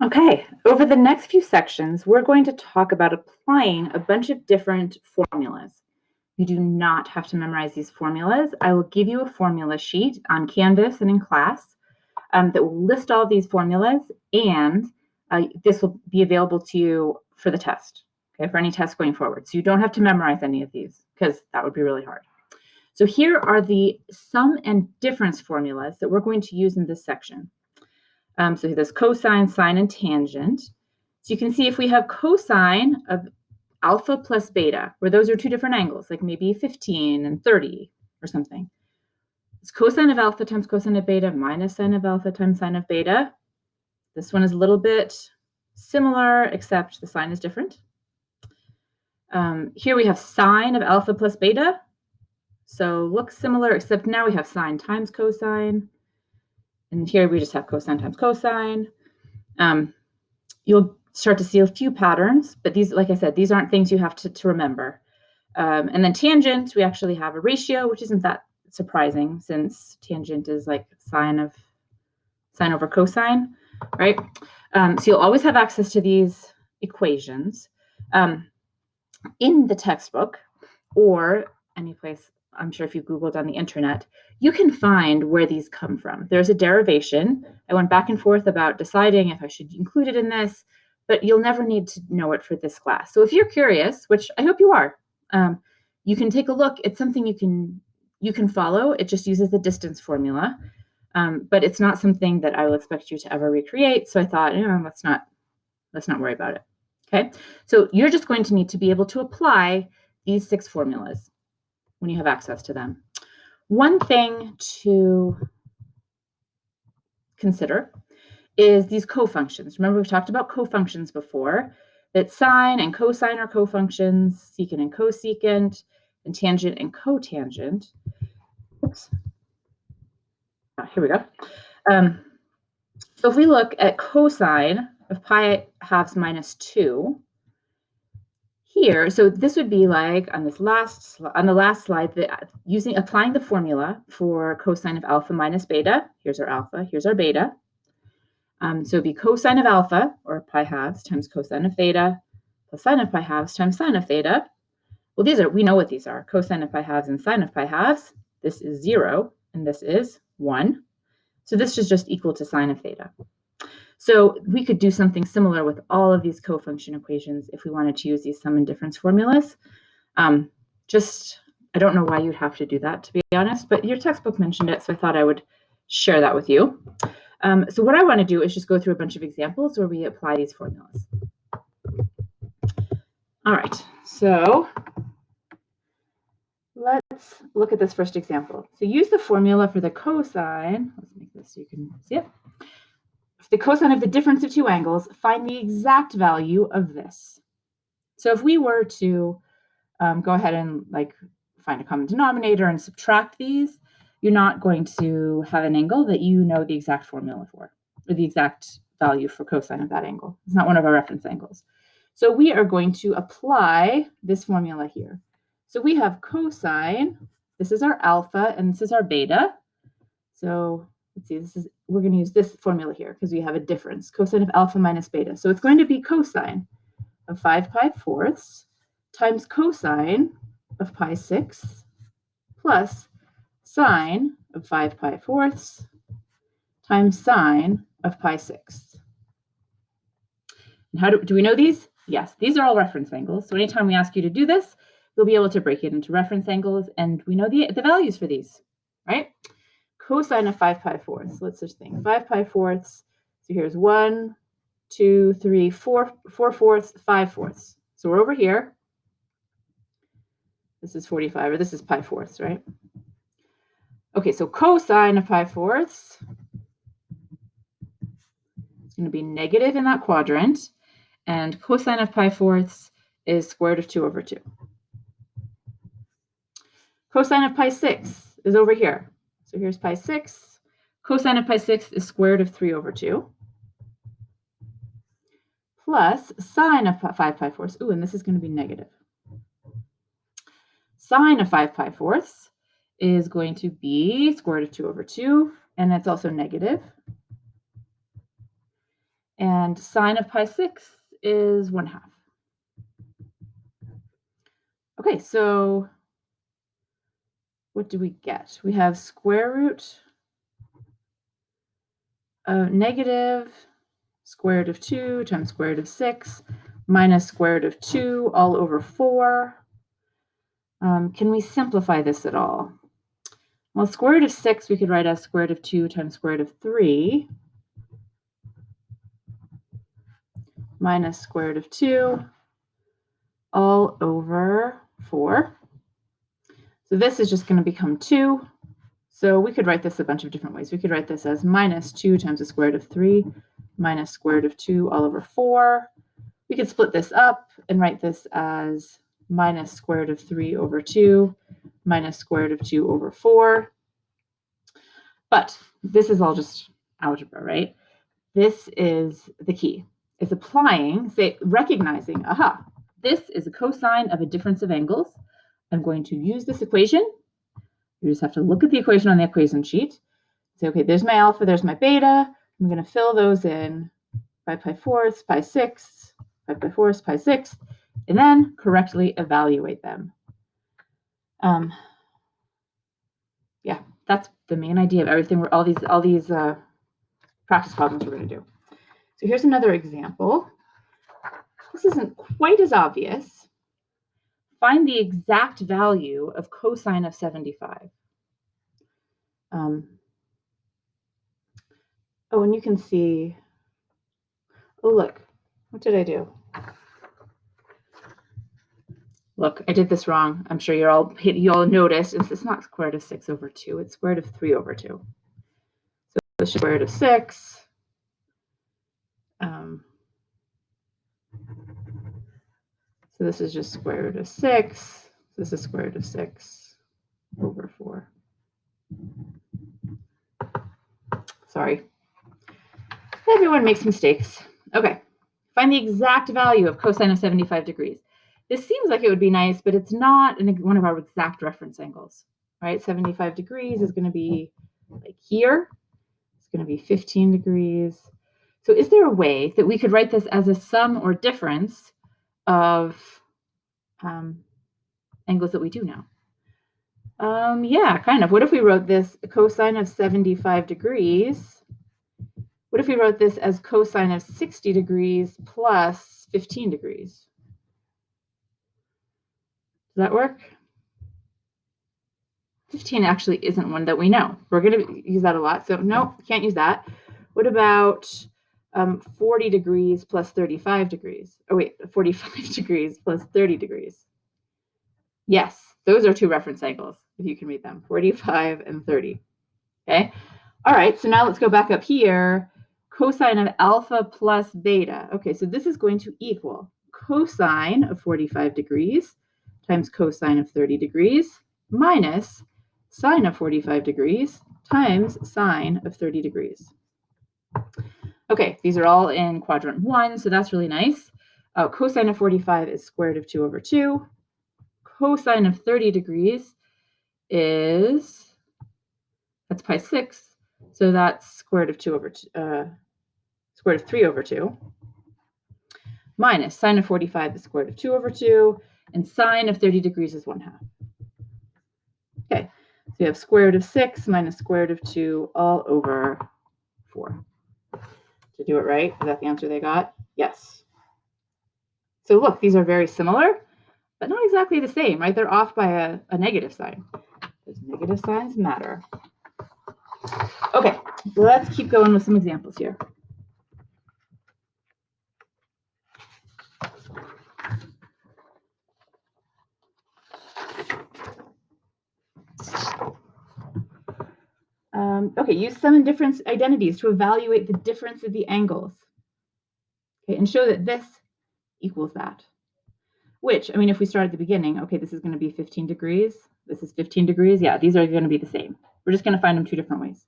Okay, over the next few sections, we're going to talk about applying a bunch of different formulas. You do not have to memorize these formulas. I will give you a formula sheet on Canvas and in class that will list all these formulas, and this will be available to you for the test, okay, for any test going forward. So you don't have to memorize any of these because that would be really hard. So here are the sum and difference formulas that we're going to use in this section. So there's cosine, sine, and tangent. So you can see if we have cosine of alpha plus beta, where those are two different angles, like maybe 15 and 30 or something. It's cosine of alpha times cosine of beta minus sine of alpha times sine of beta. This one is a little bit similar, except the sign is different. Here we have sine of alpha plus beta. So looks similar, except now we have sine times cosine. And here we just have cosine times cosine. You'll start to see a few patterns, but these, like I said, these aren't things you have to remember. And then tangent, we actually have a ratio, which isn't that surprising since tangent is like sine over cosine, right? So you'll always have access to these equations in the textbook or any place. I'm sure if you Googled on the internet, you can find where these come from. There's a derivation. I went back and forth about deciding if I should include it in this, but you'll never need to know it for this class. So if you're curious, which I hope you are, you can take a look. It's something you can follow. It just uses the distance formula, but it's not something that I will expect you to ever recreate. So I thought, let's not worry about it. Okay, so you're just going to need to be able to apply these 6 formulas when you have access to them. One thing to consider is these cofunctions. Remember, we've talked about cofunctions before, that sine and cosine are cofunctions, secant and cosecant, and tangent and cotangent. Oops. Here we go. So if we look at cosine of pi halves minus 2, here, so this would be like on the last slide, applying the formula for cosine of alpha minus beta. Here's our alpha, here's our beta. So it'd be cosine of alpha, or pi halves, times cosine of theta, plus sine of pi halves times sine of theta. Well, we know what these are. Cosine of pi halves and sine of pi halves. This is 0, and this is 1. So this is just equal to sine of theta. So we could do something similar with all of these cofunction equations if we wanted to use these sum and difference formulas. I don't know why you'd have to do that, to be honest, but your textbook mentioned it, so I thought I would share that with you. So what I want to do is just go through a bunch of examples where we apply these formulas. All right, so let's look at this first example. So use the formula for the cosine. Let's make this so you can see it. For the cosine of the difference of two angles, find the exact value of this. So if we were to go ahead and find a common denominator and subtract these, you're not going to have an angle that you know the exact formula for, or the exact value for cosine of that angle. It's not one of our reference angles. So we are going to apply this formula here. So we have cosine, this is our alpha, and this is our beta. So let's see, we're going to use this formula here because we have a difference, cosine of alpha minus beta. So it's going to be cosine of 5 pi fourths times cosine of pi 6 plus sine of 5 pi fourths times sine of pi 6. And how do we know these? Yes, these are all reference angles. So anytime we ask you to do this, you'll be able to break it into reference angles, and we know the values for these, right? Cosine of 5 pi fourths. Let's just think. 5 pi fourths. So here's 1, 2, 3, 4 fourths, 5 fourths. So we're over here. This is 45, or this is pi fourths, right? Okay, so cosine of pi fourths is going to be negative in that quadrant, and cosine of pi fourths is square root of 2 over 2. Cosine of pi 6 is over here. So here's pi 6. Cosine of pi 6 is square root of 3 over 2. Plus sine of 5 pi fourths. Ooh, and this is going to be negative. Sine of 5 pi fourths is going to be square root of 2 over 2, and it's also negative. And sine of pi 6 is 1/2. Okay, so what do we get? We have square root of negative square root of 2 times square root of 6 minus square root of 2 all over 4. Can we simplify this at all? Well, square root of 6 we could write as square root of 2 times square root of 3 minus square root of 2 all over 4. So this is just going to become 2. So we could write this a bunch of different ways. We could write this as minus 2 times the square root of 3 minus square root of 2 all over 4. We could split this up and write this as minus square root of 3 over 2 minus square root of 2 over 4. But this is all just algebra, right? This is the key. It's applying, recognizing, aha, this is a cosine of a difference of angles. I'm going to use this equation. You just have to look at the equation on the equation sheet. Say, okay, there's my alpha, there's my beta. I'm going to fill those in by pi fourths, pi sixths, pi fourths, pi sixths, and then correctly evaluate them. Yeah, that's the main idea of everything. All these practice problems we're going to do. So here's another example. This isn't quite as obvious. Find the exact value of cosine of 75. Oh, and you can see, oh, look, what did I do? Look, I did this wrong. I'm sure you all noticed. It's not square root of 6 over 2. It's square root of 3 over 2. So it's square root of 6. So this is just square root of 6. This is square root of 6 over 4. Sorry. Everyone makes mistakes. Okay. Find the exact value of cosine of 75 degrees. This seems like it would be nice, but it's not one of our exact reference angles, right? 75 degrees is going to be like here. It's going to be 15 degrees. So is there a way that we could write this as a sum or difference of angles that we do know? Yeah, kind of. What if we wrote this cosine of 75 degrees? What if we wrote this as cosine of 60 degrees plus 15 degrees? Does that work? 15 actually isn't one that we know. We're going to use that a lot. So no, can't use that. What about 40 degrees plus 35 degrees? Oh, wait, 45 degrees plus 30 degrees. Yes, those are two reference angles, if you can read them, 45 and 30. Okay. All right, so now let's go back up here. Cosine of alpha plus beta. Okay, so this is going to equal cosine of 45 degrees times cosine of 30 degrees minus sine of 45 degrees times sine of 30 degrees. Okay, these are all in quadrant 1, so that's really nice. Cosine of 45 is square root of 2 over 2. Cosine of 30 degrees is, that's pi 6, so that's square root of 2 over 2, square root of 3 over 2, minus sine of 45 is square root of 2 over 2, and sine of 30 degrees is 1/2. Okay, so you have square root of 6 minus square root of 2 all over 4. To do it right, is that the answer they got? Yes. So look, these are very similar, but not exactly the same, right? They're off by a negative sign, because negative signs matter. Okay, let's keep going with some examples here. Okay, use sum and difference identities to evaluate the difference of the angles. Okay, and show that this equals that. Which, I mean, if we start at the beginning, okay, this is going to be 15 degrees. This is 15 degrees. Yeah, these are going to be the same. We're just going to find them two different ways.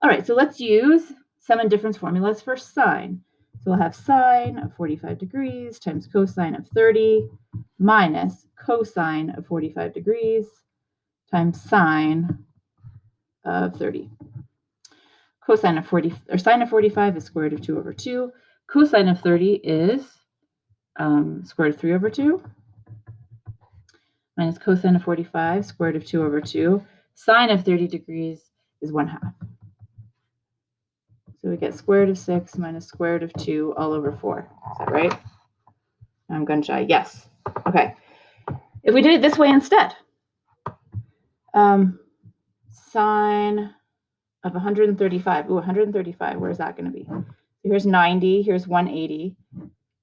All right, so let's use sum and difference formulas for sine. So we'll have sine of 45 degrees times cosine of 30 minus cosine of 45 degrees times sine of 30. Cosine of 40 or sine of 45 is square root of 2 over 2. Cosine of 30 is square root of 3 over 2 minus cosine of 45, square root of 2 over 2. Sine of 30 degrees is 1/2. So we get square root of 6 minus square root of 2 all over 4. Is that right? I'm gun shy. Yes. Okay. If we did it this way instead, sine of 135. Ooh, 135. Where's that going to be? So here's 90. Here's 180.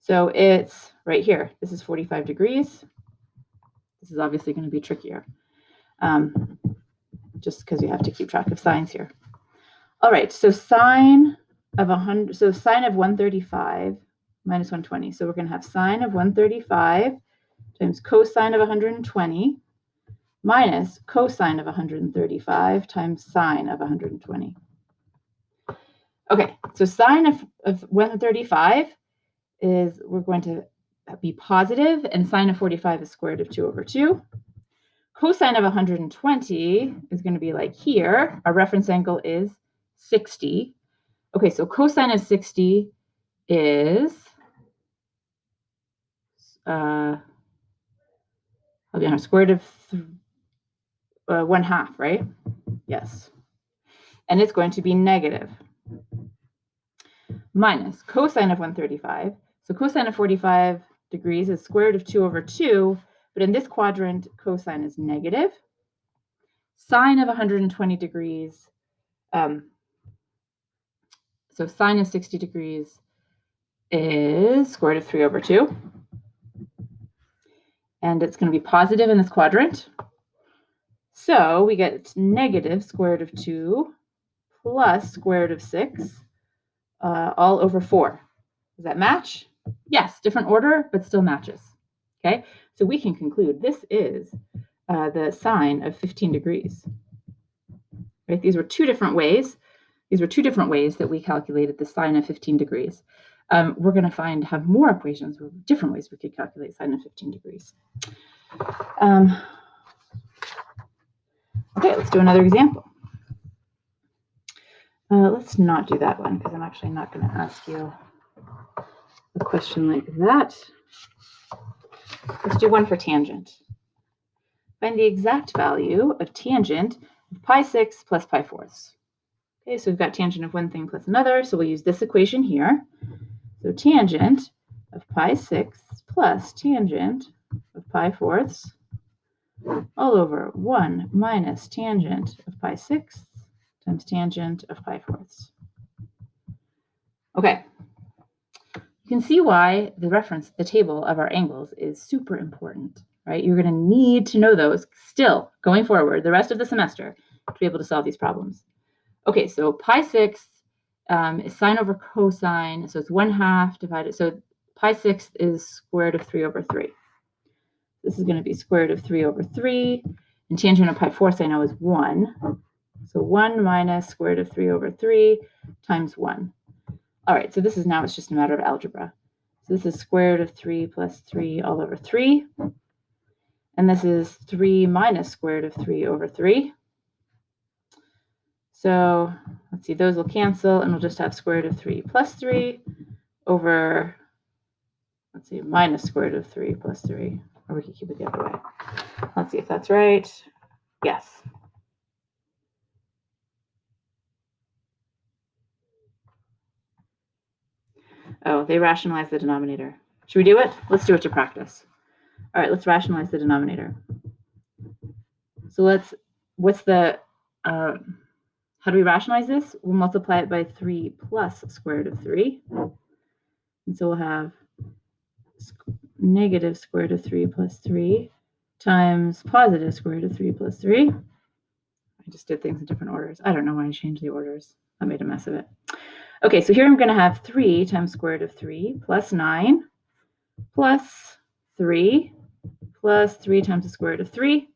So it's right here. This is 45 degrees. This is obviously going to be trickier, just because you have to keep track of sines here. All right. So sine of 100. So sine of 135 minus 120. So we're going to have sine of 135 times cosine of 120 minus cosine of 135 times sine of 120. Okay, so sine of 135 is, we're going to be positive, and sine of 45 is square root of 2 over 2. Cosine of 120 is going to be like here. Our reference angle is 60. Okay, so cosine of 60 is square root of 1/2, right? Yes. And it's going to be negative. Minus cosine of 135. So cosine of 45 degrees is square root of 2 over 2, but in this quadrant, cosine is negative. Sine of 120 degrees, so sine of 60 degrees is square root of 3 over 2. And it's going to be positive in this quadrant. So we get negative square root of 2 plus square root of 6 all over 4. Does that match? Yes, different order, but still matches. Okay, so we can conclude this is the sine of 15 degrees. Right? These were two different ways. These were two different ways that we calculated the sine of 15 degrees. We're going to have more equations with different ways we could calculate sine of 15 degrees. Okay, let's do another example. Let's not do that one because I'm actually not going to ask you a question like that. Let's do one for tangent. Find the exact value of tangent of pi 6 plus pi 4ths. Okay, so we've got tangent of one thing plus another, so we'll use this equation here. So tangent of pi 6 plus tangent of pi 4ths all over 1 minus tangent of pi 6 times tangent of pi 4ths. Okay. You can see why the table of our angles is super important, right? You're going to need to know those still going forward the rest of the semester to be able to solve these problems. Okay, so pi 6 is sine over cosine, so it's 1/2 divided. So pi 6 is square root of 3 over 3. This is going to be square root of 3 over 3, and tangent of pi 4ths I know is 1. So 1 minus square root of 3 over 3 times 1. All right, so this is now, it's just a matter of algebra. So this is square root of 3 plus 3 all over 3. And this is 3 minus square root of 3 over 3. So let's see, those will cancel, and we'll just have square root of 3 plus 3 over, let's see, minus square root of 3 plus 3. Or we can keep it the other way. Let's see if that's right. Yes. Oh, they rationalize the denominator. Should we do it? Let's do it to practice. All right, let's rationalize the denominator. So how do we rationalize this? We'll multiply it by 3 plus square root of 3. And so we'll have negative square root of 3 plus 3 times positive square root of 3 plus 3. I just did things in different orders. I don't know why I changed the orders. I made a mess of it. Okay, so here I'm going to have 3 times square root of 3 plus 9 plus 3 plus 3 times the square root of 3.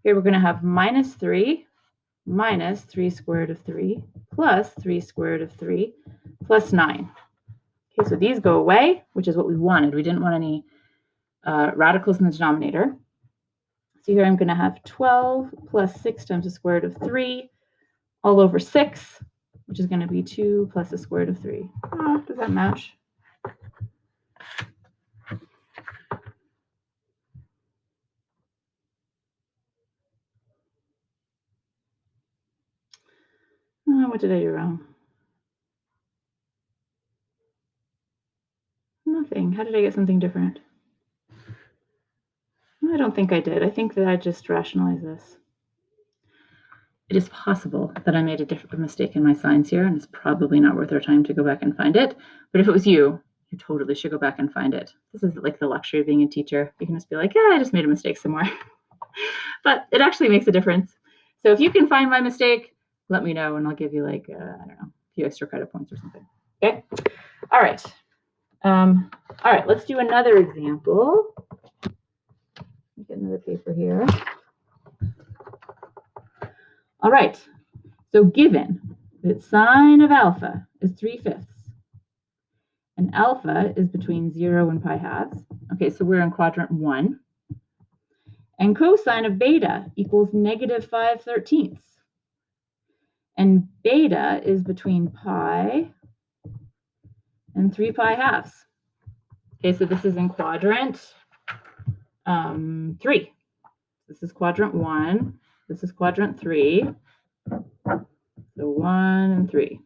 Here we're going to have minus 3 minus 3 square root of 3 plus 3 square root of 3 plus 9. Okay, so these go away, which is what we wanted. We didn't want any radicals in the denominator. So here I'm going to have 12 plus 6 times the square root of 3 all over 6 which is going to be 2 plus the square root of 3. Oh, does that match? Oh, what did I do wrong? Nothing. How did I get something different? I don't think I did. I think that I just rationalized this. It is possible that I made a different mistake in my signs here, and it's probably not worth our time to go back and find it. But if it was you, you totally should go back and find it. This is like the luxury of being a teacher. You can just be like, yeah, I just made a mistake somewhere. But it actually makes a difference. So if you can find my mistake, let me know, and I'll give you like, I don't know, a few extra credit points or something. Okay? All right. All right, let's do another example. Get another paper here. All right, so given that sine of alpha is 3/5 and alpha is between 0 and pi halves, okay, so we're in quadrant 1, and cosine of beta equals -5/13, and beta is between pi and 3 pi halves. Okay, so this is in quadrant 3. This is quadrant 1. This is quadrant 3. So 1 and 3.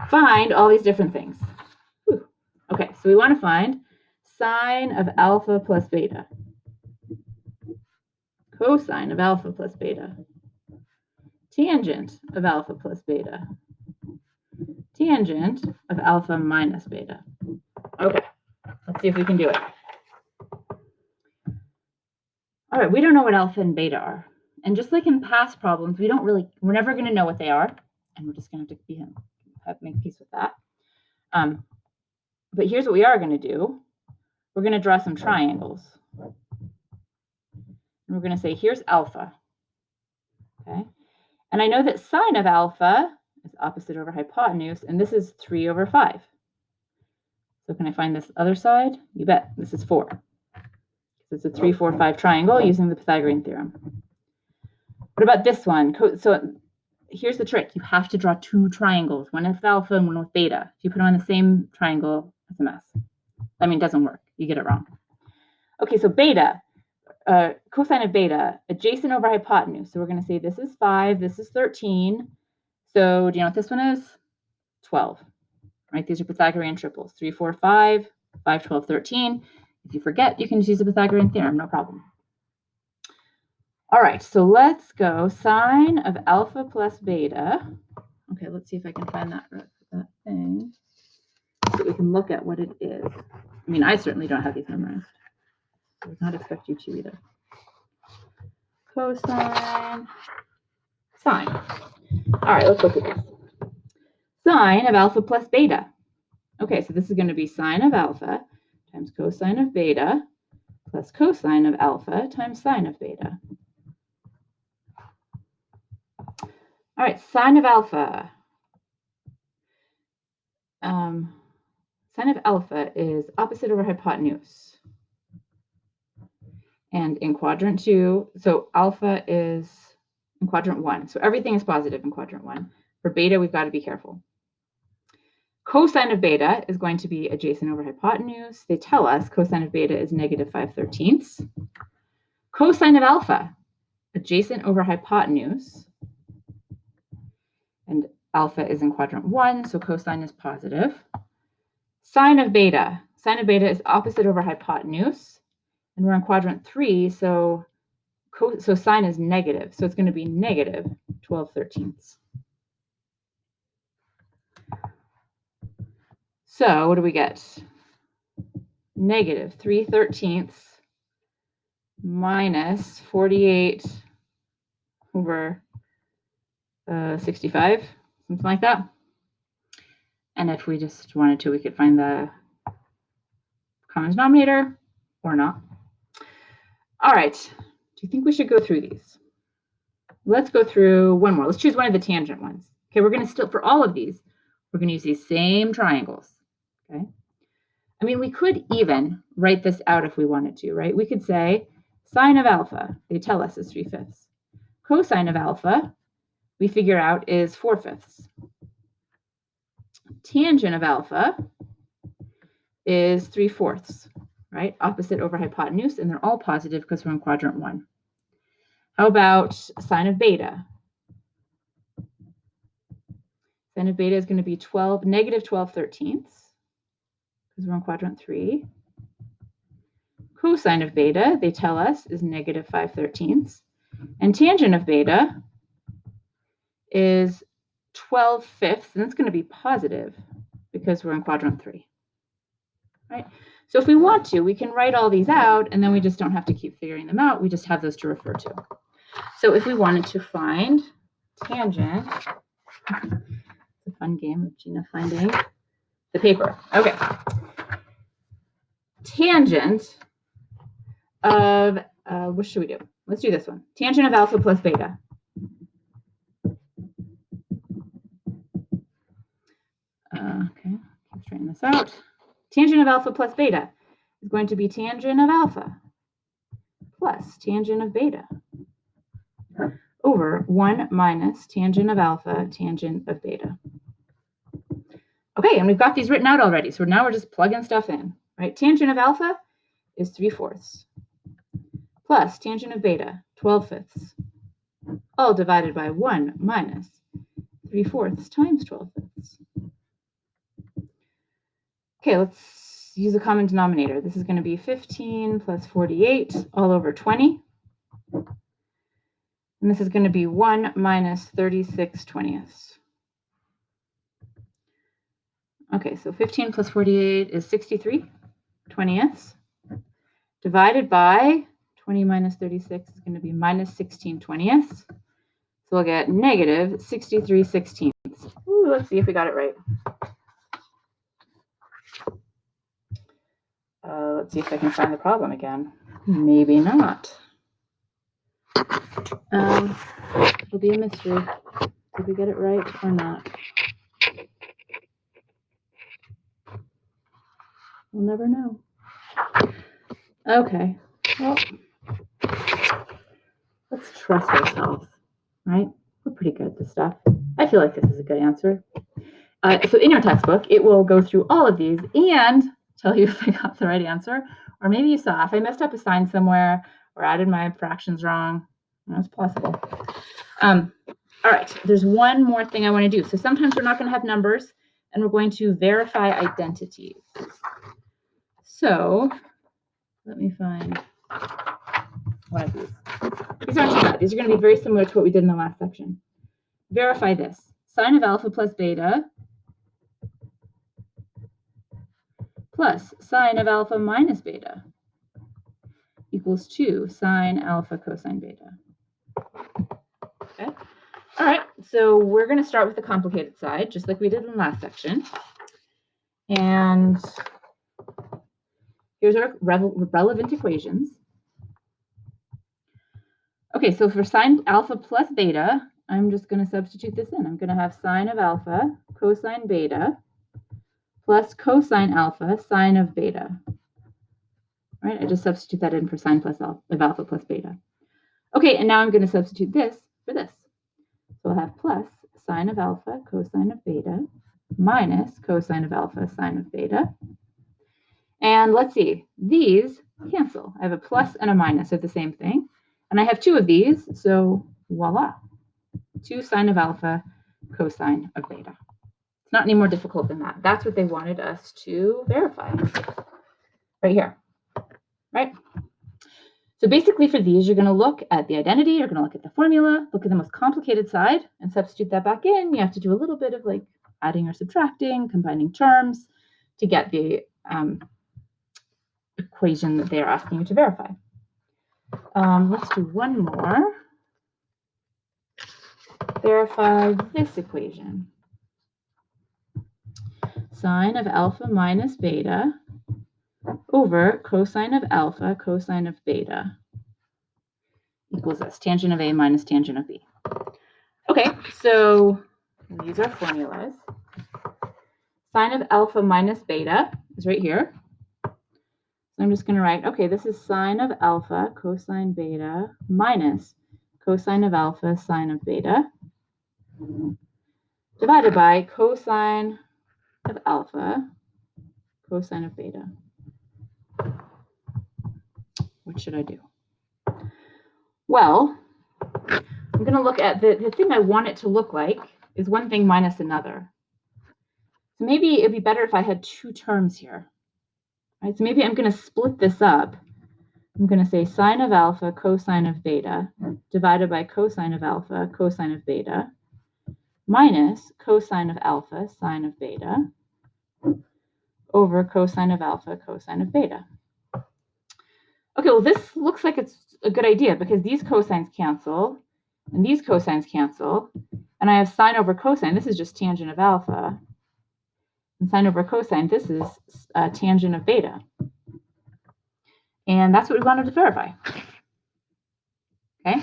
Find all these different things. Whew. Okay, so we want to find sine of alpha plus beta, cosine of alpha plus beta, tangent of alpha plus beta, tangent of alpha minus beta. Okay, let's see if we can do it. All right, we don't know what alpha and beta are. And just like in past problems, we're never going to know what they are. And we're just going to have to make peace with that. But here's what we are going to do. We're going to draw some triangles. And we're going to say, here's alpha. Okay. And I know that sine of alpha is opposite over hypotenuse, and this is 3/5. So can I find this other side? You bet. This is 4. It's a 3, 4, 5 triangle using the Pythagorean theorem. What about this one? So here's the trick. You have to draw 2 triangles, one with alpha and one with beta. If you put them on the same triangle, it's a mess. I mean, it doesn't work. You get it wrong. Okay, so beta, cosine of beta, adjacent over hypotenuse. So we're going to say this is 5, this is 13. So do you know what this one is? 12. Right? These are Pythagorean triples. 3, 4, 5, 5, 12, 13. If you forget, you can just use the Pythagorean theorem, no problem. All right, so let's go sine of alpha plus beta. Okay, let's see if I can find that thing so we can look at what it is. I mean, I certainly don't have these memorized. I would not expect you to either. Cosine, sine. All right, let's look at this. Sine of alpha plus beta. Okay, so this is going to be sine of alpha times cosine of beta plus cosine of alpha times sine of beta. All right, sine of alpha. Sine of alpha is opposite over hypotenuse. And in quadrant 2, so alpha is in quadrant 1. So everything is positive in quadrant 1. For beta, we've got to be careful. Cosine of beta is going to be adjacent over hypotenuse. They tell us cosine of beta is -5/13. Cosine of alpha, adjacent over hypotenuse. And alpha is in quadrant 1, so cosine is positive. Sine of beta is opposite over hypotenuse. And we're in quadrant 3, so sine is negative. So it's going to be -12/13. So what do we get? -3/13 minus 48 over 65, something like that. And if we just wanted to, we could find the common denominator or not. All right. Do you think we should go through these? Let's go through one more. Let's choose one of the tangent ones. Okay, we're going to still, for all of these, we're going to use these same triangles. Okay. I mean, we could even write this out if we wanted to, right? We could say sine of alpha, they tell us is 3/5. Cosine of alpha, we figure out is 4/5. Tangent of alpha is 3/4, right? Opposite over hypotenuse, and they're all positive because we're in quadrant 1. How about sine of beta? Sine of beta is going to be negative 12/13 because we're in quadrant 3. Cosine of beta, they tell us, is negative 5/13. And tangent of beta is 12/5, and it's going to be positive because we're in quadrant 3. Right? So if we want to, we can write all these out, and then we just don't have to keep figuring them out. We just have those to refer to. So if we wanted to find tangent, it's a fun game of Gina finding the paper. Okay. Tangent of, what should we do? Let's do this one. Tangent of alpha plus beta. Okay, keep straighten this out. Tangent of alpha plus beta is going to be tangent of alpha plus tangent of beta over 1 minus tangent of alpha tangent of beta. Okay, and we've got these written out already, so now we're just plugging stuff in, right? Tangent of alpha is 3/4 plus tangent of beta, 12/5, all divided by 1 minus 3/4 times 12/5. Okay, let's use a common denominator. This is going to be 15 plus 48 all over 20. And this is going to be 1 minus 36/20. Okay, so 15 plus 48 is 63/20. Divided by 20 minus 36 is going to be minus 16/20. So we'll get negative 63/16. Ooh, let's see if we got it right. Let's see if I can find the problem again. Maybe not. It'll be a mystery. Did we get it right or not? We'll never know. Okay. Well, let's trust ourselves, right? We're pretty good at this stuff. I feel like this is a good answer. So in your textbook, it will go through all of these and tell you if I got the right answer, or maybe you saw if I messed up a sign somewhere or added my fractions wrong. That's possible. All right, there's one more thing I want to do. So sometimes we're not going to have numbers, and we're going to verify identities. So let me find one of these. These aren't too bad. These are going to be very similar to what we did in the last section. Verify this. Sine of alpha plus beta plus sine of alpha minus beta equals 2 sine alpha cosine beta. Okay. All right, so we're going to start with the complicated side, just like we did in the last section. And here's our relevant equations. Okay, so for sine alpha plus beta, I'm just going to substitute this in. I'm going to have sine of alpha cosine beta plus cosine alpha sine of beta. Right, I just substitute that in for sine plus of alpha plus beta. Okay, and now I'm going to substitute this for this. So I'll have plus sine of alpha cosine of beta minus cosine of alpha sine of beta. And let's see, these cancel. I have a plus and a minus of the same thing. And I have 2 of these, so voila, 2 sine of alpha cosine of beta. It's not any more difficult than that. That's what they wanted us to verify right here, right? So basically for these, you're going to look at the identity, you're going to look at the formula, look at the most complicated side, and substitute that back in. You have to do a little bit of like adding or subtracting, combining terms to get the equation that they're asking you to verify. Let's do one more. Verify this equation. Sine of alpha minus beta over cosine of alpha cosine of beta equals this, tangent of A minus tangent of B. Okay, so these are formulas. Sine of alpha minus beta is right here. So I'm just going to write, okay, this is sine of alpha cosine beta minus cosine of alpha sine of beta. divided by cosine of alpha, cosine of beta. What should I do? Well, I'm going to look at the thing I want it to look like is one thing minus another. So maybe it'd be better if I had two terms here. Right? So maybe I'm going to split this up. I'm going to say sine of alpha cosine of beta divided by cosine of alpha cosine of beta minus cosine of alpha sine of beta over cosine of alpha cosine of beta. Okay, well, this looks like it's a good idea because these cosines cancel and these cosines cancel, and I have sine over cosine. This is just tangent of alpha. And sine over cosine, this is tangent of beta. And that's what we wanted to verify. Okay,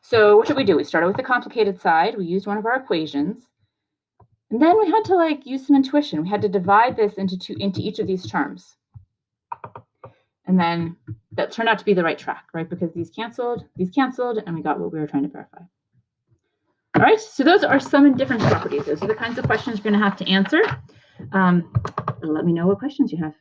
so what should we do? We started with the complicated side. We used one of our equations. And then we had to use some intuition. We had to divide this into each of these terms. And then that turned out to be the right track, right? Because these canceled, and we got what we were trying to verify. All right, so those are sum and difference properties. Those are the kinds of questions you're going to have to answer. Let me know what questions you have.